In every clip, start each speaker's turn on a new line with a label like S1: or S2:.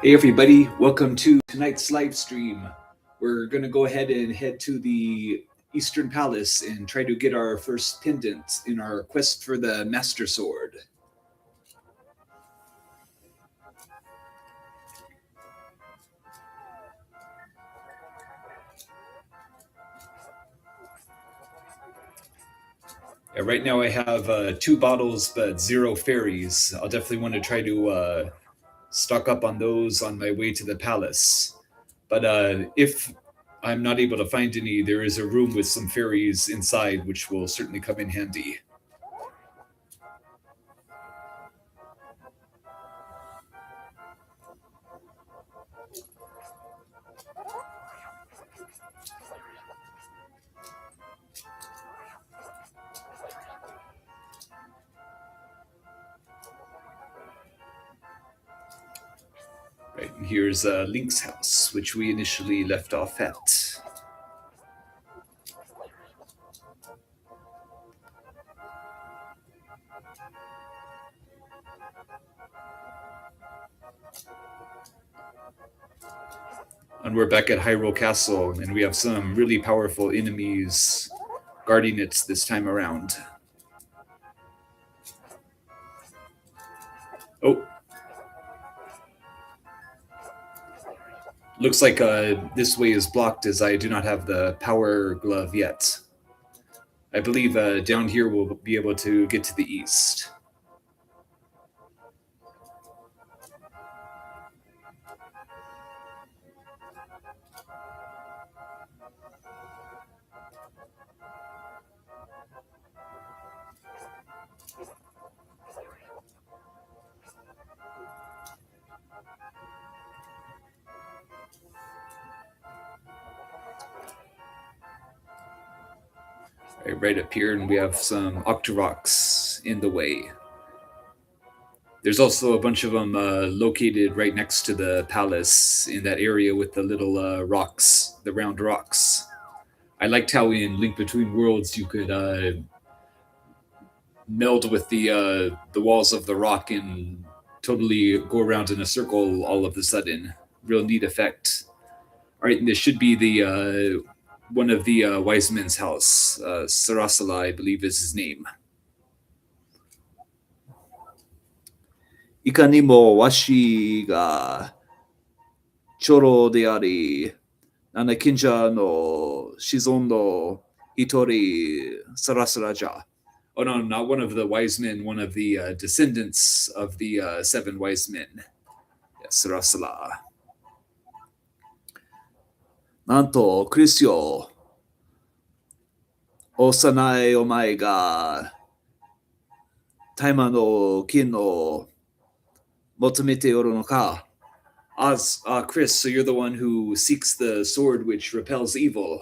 S1: Hey everybody, welcome to tonight's live stream. We're going to go ahead and head to the Eastern Palace and try to get our first pendant in our quest for the Master Sword. Right now I have two bottles but zero fairies. I'll definitely want to try to stock up on those on my way to the palace. But if I'm not able to find any, there is a room with some fairies inside, which will certainly come in handy. Right, and here's Link's house, which we initially left off at. And we're back at Hyrule Castle, and we have some really powerful enemies guarding it this time around. Oh. Looks like this way is blocked as I do not have the power glove yet. I believe down here we'll be able to get to the east. Right up here, and we have some Octoroks in the way. There's also a bunch of them located right next to the palace in that area with the little rocks, the round rocks. I liked how in Link Between Worlds you could meld with the walls of the rock and totally go around in a circle all of a sudden. Real neat effect. All right, and this should be the one of the wise men's house. Sarasala, I believe, is his name. いかにもわしがチョロであり、七賢者の子孫の一人、サラサラじゃ。Oh no, not one of the wise men, one of the descendants of the seven wise men. Yes, Sarasala. なんと、クリスよ、幼いお前が大麻の金を求めておるのか? Chris, so you're the one who seeks the sword which repels evil.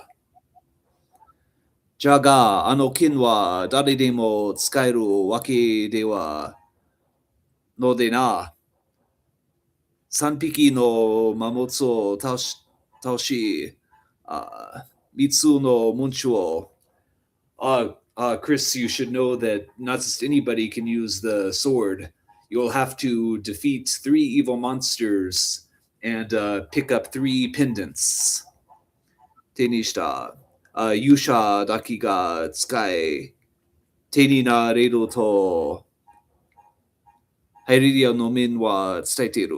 S1: じゃが、あの金は誰でも使えるわけではのでな。3匹の魔物を倒し、3つの文字を。Chris, you should know that not just anybody can use the sword. You'll have to defeat 3 evil monsters and pick up 3 pendants. 手にした。勇者だけが使え、手になれると、ハイリリアの面は伝えている。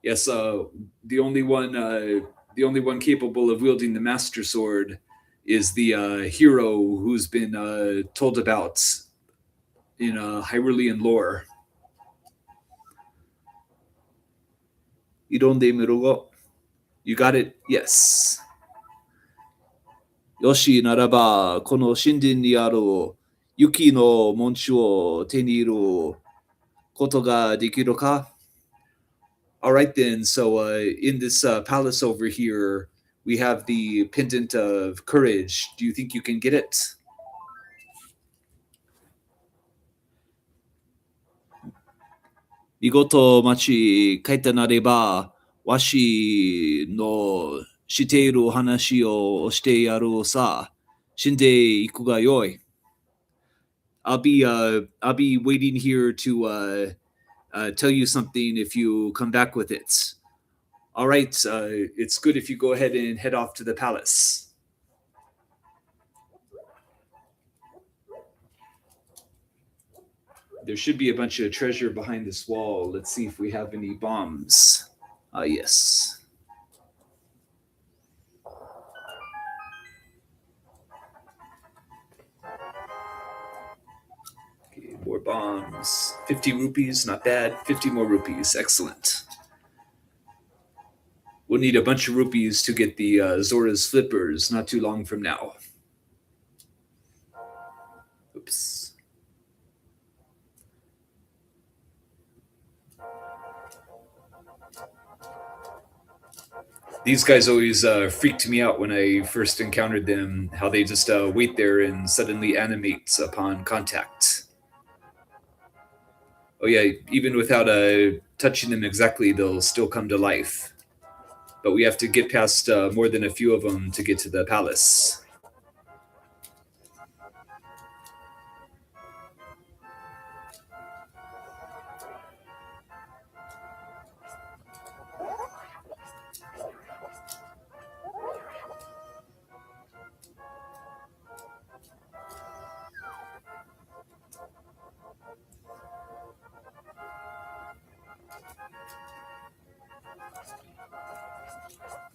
S1: Yes, the only one capable of wielding the Master Sword is the hero who's been told about in Hyrulean lore. 挑んでみるが You got it? Yes. よしならば、この神殿にある雪の紋章を手に入れることができるか? All right then, so in this palace over here, we have the pendant of courage. Do you think you can get it? 見事町帰ったなれば、わしのしている話をしてやるさ。死んでいくがよい。I'll be waiting here to tell you something if you come back with it. All right, it's good if you go ahead and head off to the palace. There should be a bunch of treasure behind this wall. Let's see if we have any bombs. Ah, yes. Okay, more bombs. 50 rupees, not bad. 50 more rupees, excellent. We'll need a bunch of rupees to get the Zora's flippers not too long from now. Oops. These guys always freaked me out when I first encountered them, how they just wait there and suddenly animate upon contact. Oh, yeah, even without touching them exactly, they'll still come to life. But we have to get past more than a few of them to get to the palace.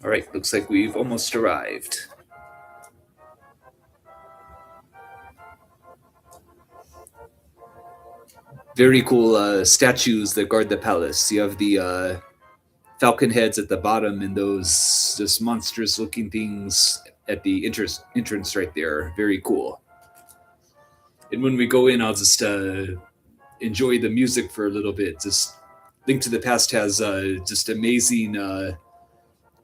S1: All right, looks like we've almost arrived. Very cool statues that guard the palace. You have the falcon heads at the bottom and those just monstrous looking things at the entrance right there. Very cool. And when we go in, I'll just enjoy the music for a little bit. Just Link to the Past has just amazing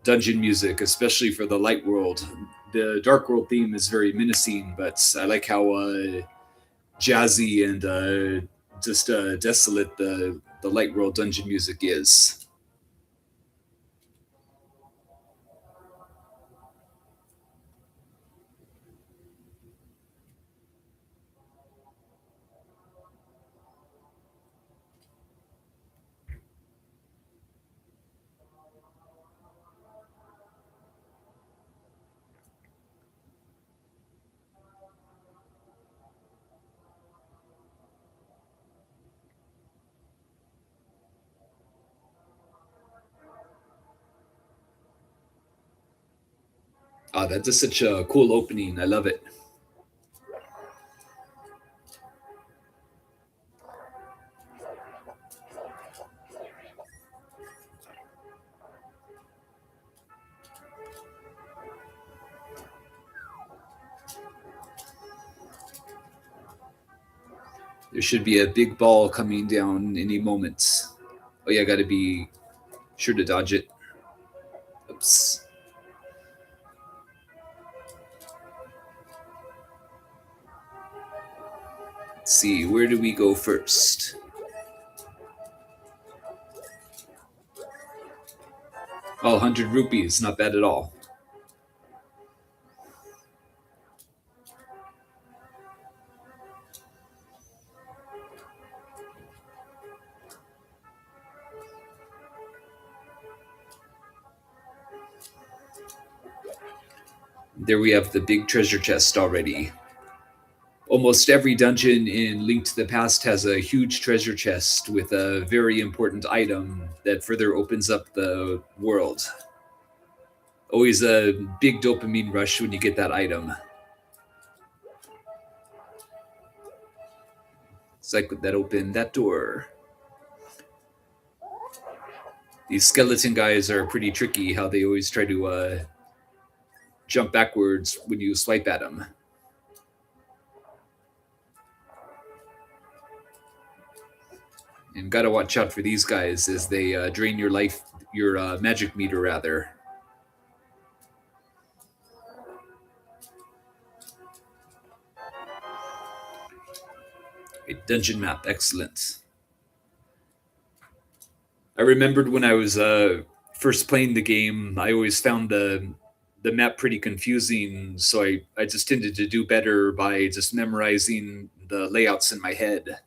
S1: dungeon music, especially for the light world. The dark world theme is very menacing, but I like how jazzy and just desolate the light world dungeon music is. That's just such a cool opening. I love it. There should be a big ball coming down any moment. Oh yeah, gotta be sure to dodge it. Oops. Let's see, where do we go first? Oh, 100 rupees, not bad at all. There we have the big treasure chest already. Almost every dungeon in Link to the Past has a huge treasure chest with a very important item that further opens up the world. Always a big dopamine rush when you get that item. It's like that opened that door. These skeleton guys are pretty tricky, how they always try to jump backwards when you swipe at them. And gotta watch out for these guys as they drain your life, your magic meter rather. A dungeon map, excellent. I remembered when I was first playing the game, I always found the map pretty confusing, so I just tended to do better by just memorizing the layouts in my head.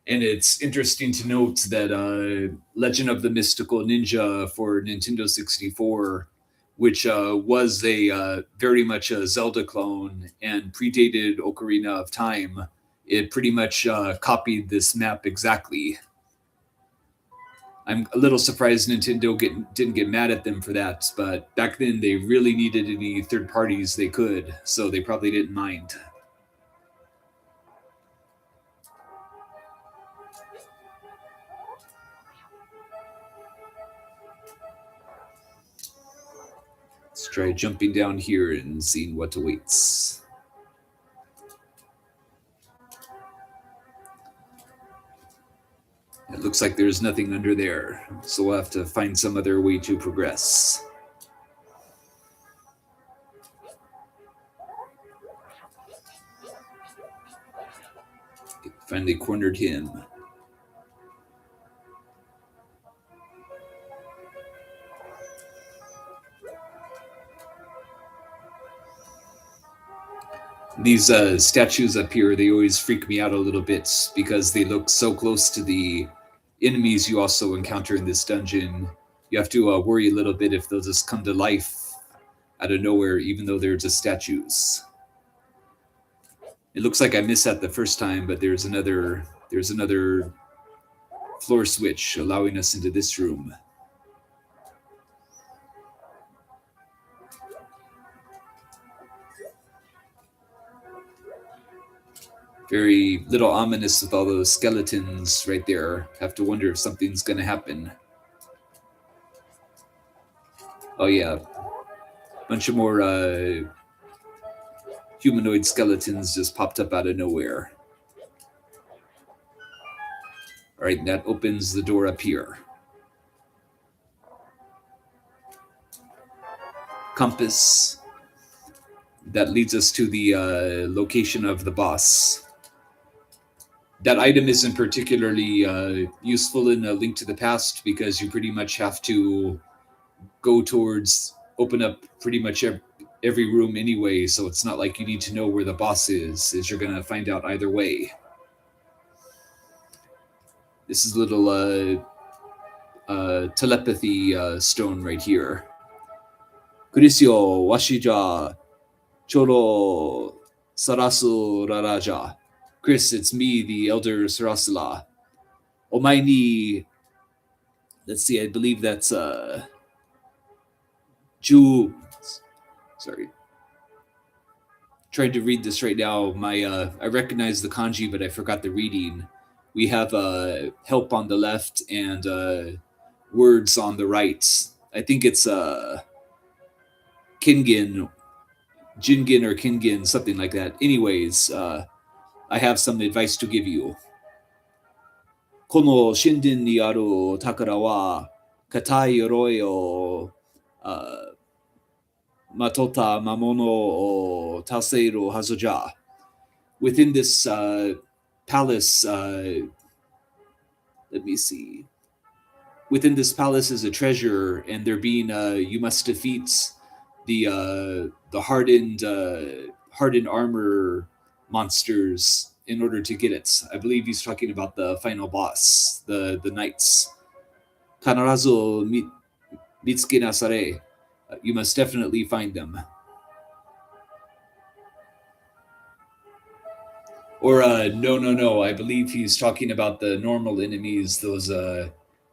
S1: And it's interesting to note that Legend of the Mystical Ninja for Nintendo 64, which was a very much a Zelda clone and predated Ocarina of Time, it pretty much copied this map exactly. I'm a little surprised Nintendo didn't get mad at them for that, but back then they really needed any third parties they could, so they probably didn't mind. Let's try jumping down here and seeing what awaits. It looks like there's nothing under there, so we'll have to find some other way to progress. Finally cornered him. These statues up here, they always freak me out a little bit because they look so close to the enemies you also encounter in this dungeon. You have to worry a little bit if they'll just come to life out of nowhere, even though they're just statues. It looks like I missed that the first time, but there's another floor switch allowing us into this room. Very little ominous with all those skeletons right there. Have to wonder if something's gonna happen. Oh yeah, bunch of more humanoid skeletons just popped up out of nowhere. All right, that opens the door up here. Compass. That leads us to the location of the boss. That item isn't particularly useful in A Link to the Past because you pretty much have to go towards, open up pretty much every room anyway, so it's not like you need to know where the boss is, as you're going to find out either way. This is a little telepathy stone right here. Kurisyo washija choro sarasu raraja. Chris, it's me, the Elder Sarasala. Omae ni, let's see, I believe that's Ju. Sorry, trying to read this right now. I recognize the kanji, but I forgot the reading. We have help on the left and words on the right. I think it's Kingin, Jingin or Kingin, something like that. Anyways, I have some advice to give you. この神殿にある宝は硬い鎧をまとった魔物を倒せるはずじゃ。Within this palace, let me see. Within this palace is a treasure, and there being you must defeat the hardened armor monsters in order to get it. I believe he's talking about the final boss, the knights. Kanarazu mitsuke nasare. You must definitely find them. Or no. I believe he's talking about the normal enemies, those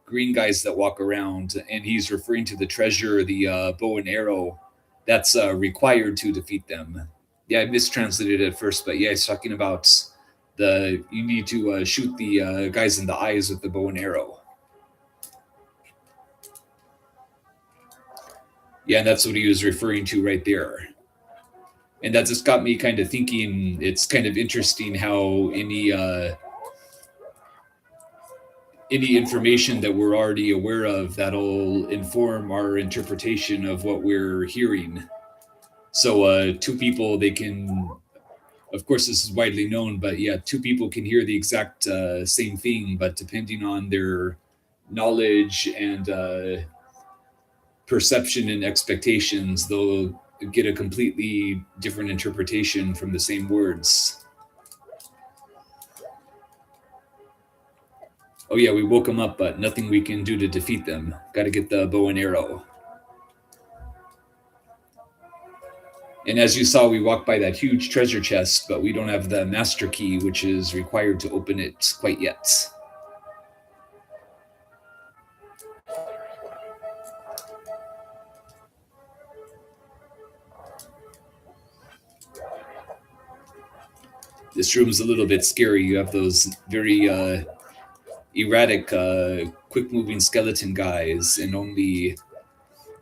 S1: green guys that walk around, and he's referring to the treasure, the bow and arrow, that's required to defeat them. Yeah, I mistranslated it at first, but yeah, he's talking about you need to shoot the guys in the eyes with the bow and arrow. Yeah, and that's what he was referring to right there. And that just got me kind of thinking. It's kind of interesting how any information that we're already aware of that'll inform our interpretation of what we're hearing. So two people, they can, of course this is widely known, but yeah, two people can hear the exact same thing, but depending on their knowledge and perception and expectations, they'll get a completely different interpretation from the same words. Oh yeah, we woke them up, but nothing we can do to defeat them. Got to get the bow and arrow. And as you saw, we walked by that huge treasure chest, but we don't have the master key, which is required to open it quite yet. This room's a little bit scary. You have those very erratic, quick moving skeleton guys and only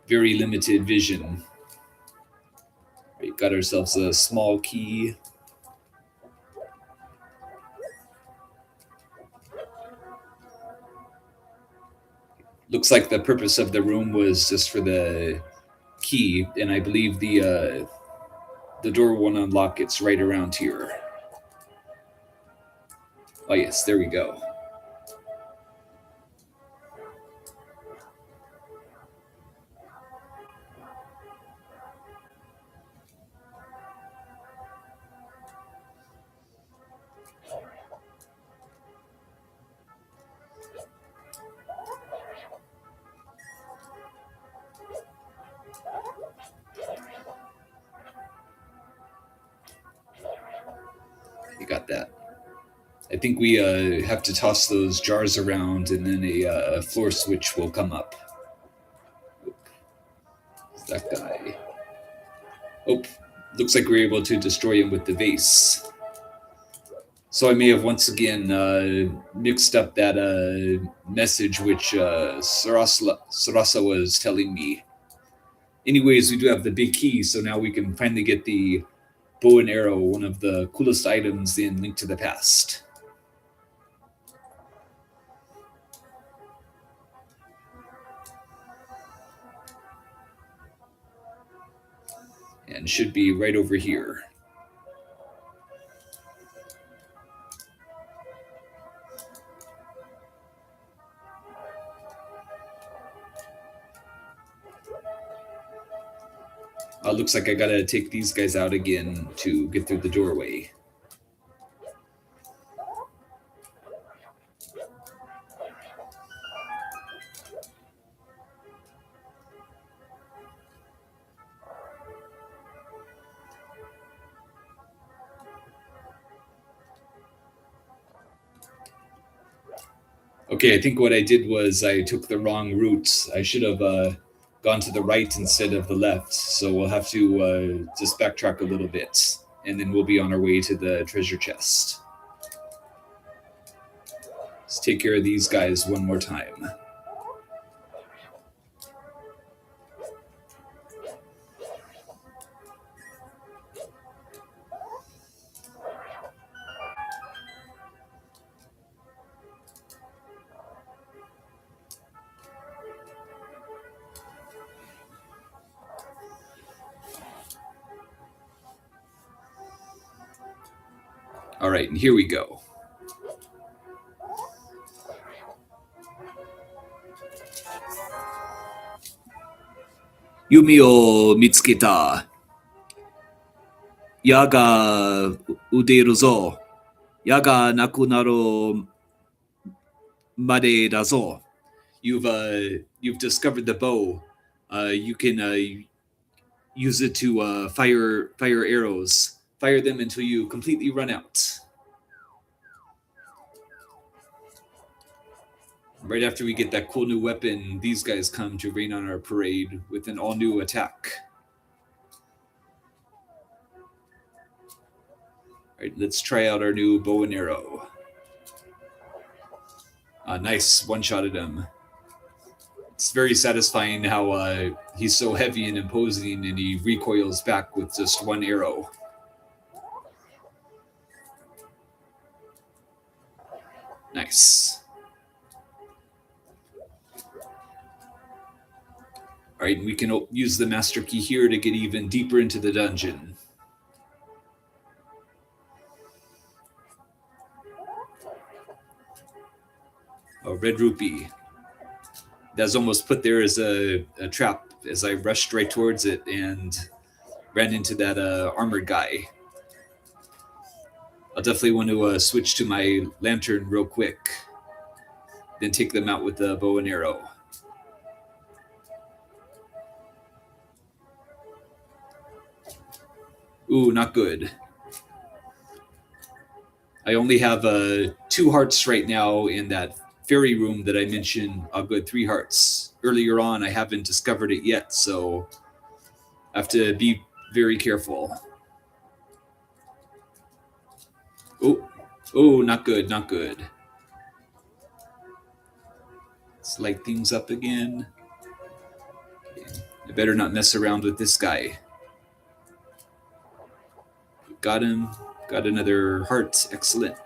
S1: very limited vision. We got ourselves a small key. Looks like the purpose of the room was just for the key, and I believe the door won't unlock. It's right around here. Oh yes, there we go. You got that. I think we have to toss those jars around, and then a floor switch will come up. That guy. Oh, looks like we're able to destroy him with the vase. So I may have once again mixed up that message which Sarasa was telling me. Anyways, we do have the big key, so now we can finally get the bow and arrow, one of the coolest items in Link to the Past. And should be right over here. Looks like I gotta take these guys out again to get through the doorway. Okay, I think what I did was I took the wrong route. I should have gone to the right instead of the left. So we'll have to just backtrack a little bit, and then we'll be on our way to the treasure chest. Let's take care of these guys one more time. All right, and here we go. Yumi o mitsuketa. Yaga uderu zo. Yaga nakunaru made da zo. You've discovered the bow. You can use it to fire arrows. Fire them until you completely run out. Right after we get that cool new weapon, these guys come to rain on our parade with an all-new attack. All right, let's try out our new bow and arrow. Nice, one-shotted him. It's very satisfying how he's so heavy and imposing, and he recoils back with just one arrow. Nice. All right, we can use the master key here to get even deeper into the dungeon. A red rupee. That's almost put there as a trap as I rushed right towards it and ran into that armored guy. I'll definitely want to switch to my lantern real quick. then take them out with the bow and arrow. Ooh, not good. I only have 2 hearts right now in that fairy room that I mentioned. I'll go 3 hearts. Earlier on, I haven't discovered it yet, so I have to be very careful. Oh, oh, not good, not good. Let's light things up again. I better not mess around with this guy. Got him. Got another heart. Excellent.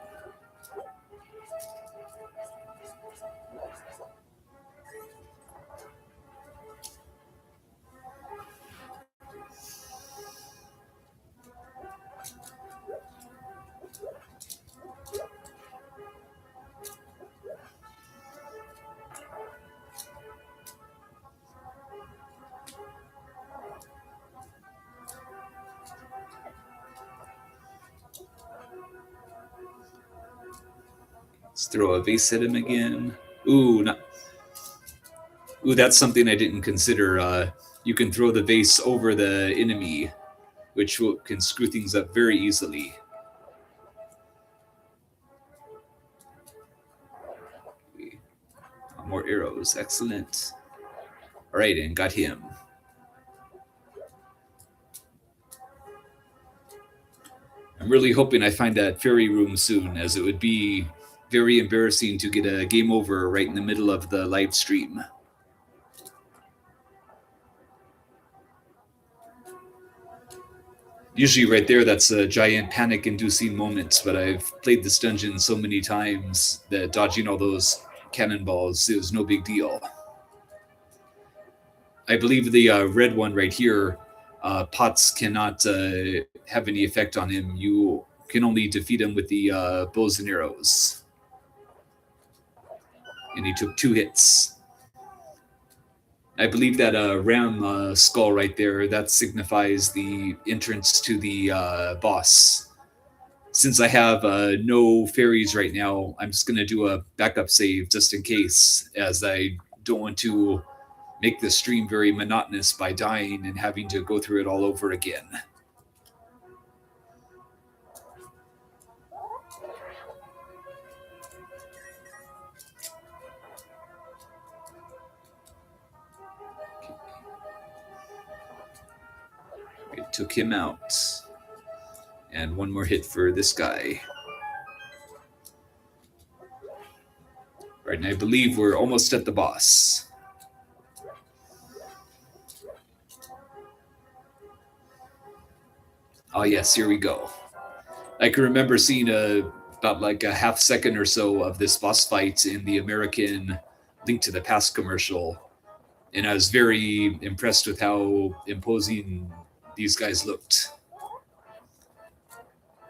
S1: Let's throw a vase at him again. Ooh, not. Ooh, that's something I didn't consider. You can throw the vase over the enemy, which can screw things up very easily. More arrows. Excellent. All right, and got him. I'm really hoping I find that fairy room soon, as it would be very embarrassing to get a game over right in the middle of the live stream. Usually, right there, that's a giant panic inducing moment, but I've played this dungeon so many times that dodging all those cannonballs is no big deal. I believe the red one right here, pots cannot have any effect on him. You can only defeat him with the bows and arrows. And he took 2 hits. I believe that ram skull right there, that signifies the entrance to the boss. Since I have no fairies right now, I'm just going to do a backup save just in case, as I don't want to make the stream very monotonous by dying and having to go through it all over again. I took him out. And one more hit for this guy. Right, and I believe we're almost at the boss. Oh yes, here we go. I can remember seeing about like a half second or so of this boss fight in the American Link to the Past commercial, and I was very impressed with how imposing these guys looked.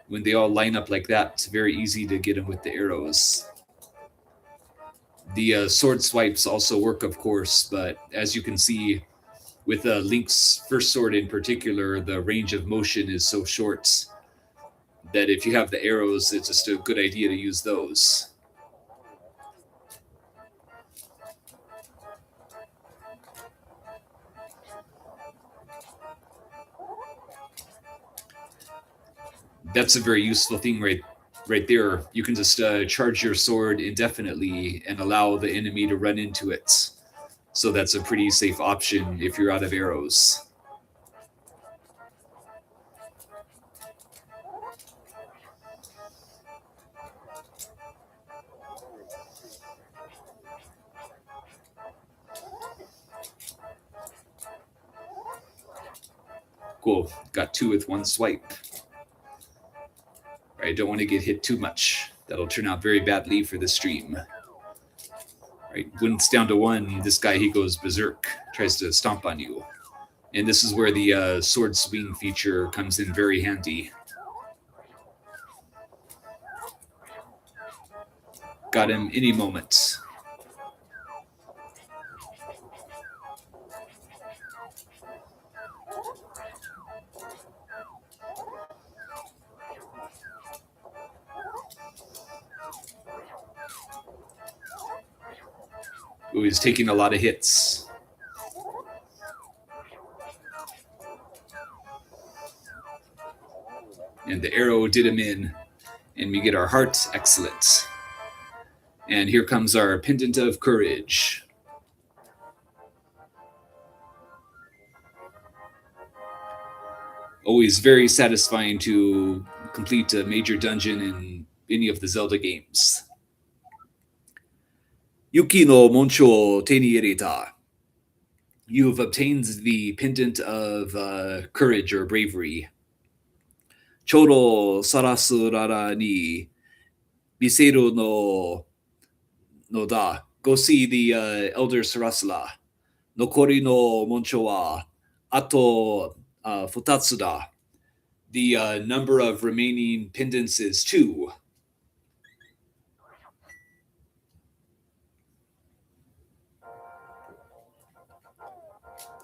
S1: When they all line up like that, it's very easy to get them with the arrows. The sword swipes also work, of course, but as you can see, with Link's first sword in particular, the range of motion is so short that if you have the arrows, it's just a good idea to use those. That's a very useful thing right there. You can just charge your sword indefinitely and allow the enemy to run into it. So that's a pretty safe option if you're out of arrows. Cool. Got 2 with 1 swipe. I don't want to get hit too much. That'll turn out very badly for the stream. Right, when it's down to 1, this guy, he goes berserk, tries to stomp on you. And this is where the sword swing feature comes in very handy. Got him any moment. who is taking a lot of hits. And the arrow did him in, and we get our heart. Excellent. And here comes our pendant of courage. Always very satisfying to complete a major dungeon in any of the Zelda games. Yuki no Moncho o te ni irita. You have obtained the pendant of courage or bravery. Choro sarasu rara ni biseru no da. Go see the elder Sarasala. Nokori no Moncho wa ato futatsu da. The number of remaining pendants is 2.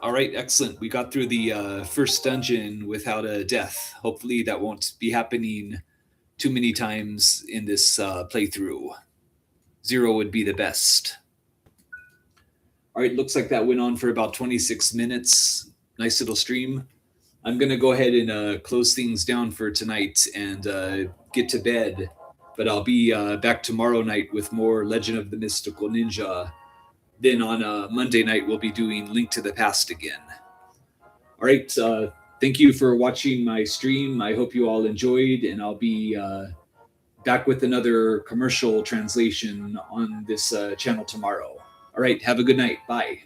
S1: All right, excellent. We got through the first dungeon without a death. Hopefully, that won't be happening too many times in this playthrough. 0 would be the best. All right, looks like that went on for about 26 minutes. Nice little stream. I'm going to go ahead and close things down for tonight and get to bed. But I'll be back tomorrow night with more Legend of the Mystical Ninja. Then on Monday night, we'll be doing Link to the Past again. All right. Thank you for watching my stream. I hope you all enjoyed, and I'll be back with another commercial translation on this channel tomorrow. All right. Have a good night. Bye.